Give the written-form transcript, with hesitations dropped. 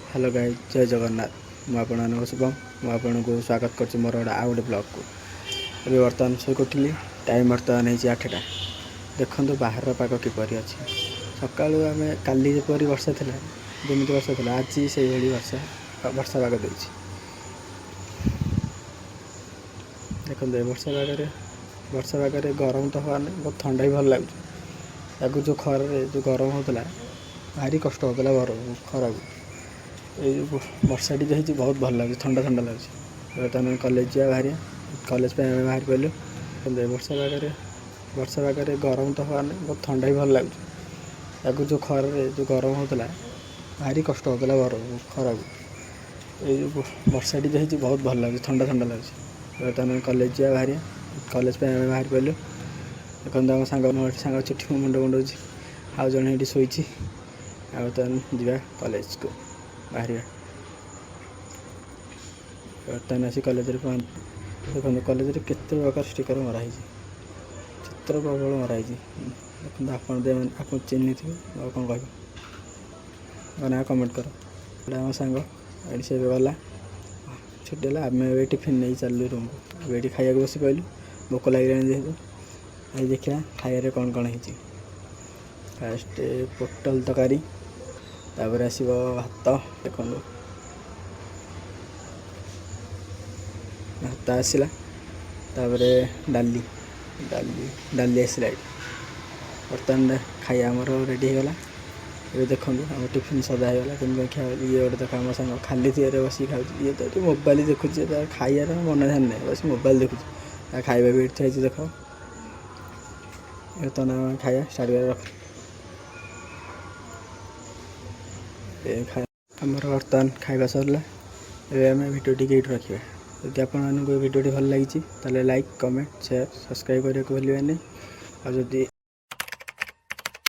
Hello guys, जय जगन्नाथ। मु आपण शुभम को स्वागत कर मोर गोटे आउ गोटे ब्लॉग को। अभी बर्तमान शोक उठिली, टाइम बर्तमान हो 8टा। देखो बाहर पाग किपर अच्छी। सका आम काली जपरी वर्षा था जमी वर्षा था आज से वर्षा पाग दे। देखो वर्षा पागे गरम तो हवा नहीं, बहुत ठंडा भी भल लगे। आगु जो खर जो गरम होता भारी कष्ट होता खरा को। ये वर्षा टी हो बहुत भल लगे, ठंडा ठंडा लगे। बर्तमान कॉलेज जा बाहर कॉलेज पे आम बाहर पड़े वर्षा पागे गरम तो हवा नहीं, बहुत ठंडा भी भल लगे। आगु जो खर जो गरम होता भारी कष्ट होता खरा को। ये वर्षा टी हो बहुत भल लगे, ठंडा ठंडा लगे। बर्तमान कॉलेज जा बाहर कॉलेज पे आम बाहर पड़े देखो आम सांग चिट्ठी मुंड मुंडे आउ जड़े ये शोची। बर्तमान जा कॉलेज को बाहर बर्तमान आसी कॉलेज देखो कॉलेज के प्रकार स्टिकर मराई चित्र प्रबल मराई देखो आप चिन्ह थे कौन कह ना कमेंट कर। आम सांग ये से गला छुट्टी है आम ए टिफिन नहीं चलू रूम को। ये खाया बस पाइलु भोक लगे जेहतु ये देखा खाइबार कौन कौन हो। फास्ट पोटल तरकारी तापर आसब भात देखो भात आसला डाली डाली डाली आसला बर्तमान खाया आमर रेडी होगा। ये देखो आम टिफिन सदा होगा कमी क्या ये गोटे देख आम सांग खाली थी बस खाऊ ये तो मोबाइल देखुच खाइबार मन ध्यान नहीं बस मोबाइल देखुच खाଇବା भी इच्छा है देख बर्तमान खाया स्टार्ट कर आमर बर्तमान खाଇବା सरला। ଏବେ ଆମେ ଭିଡ଼ିଓଟି ଏଇଠି ରଖିବା। ଯଦି ଆପଣମାନଙ୍କୁ भिडियोटी भल लगी लाइक कमेंट शेयर सब्सक्राइब करने को भूलिए नहीं। और जदि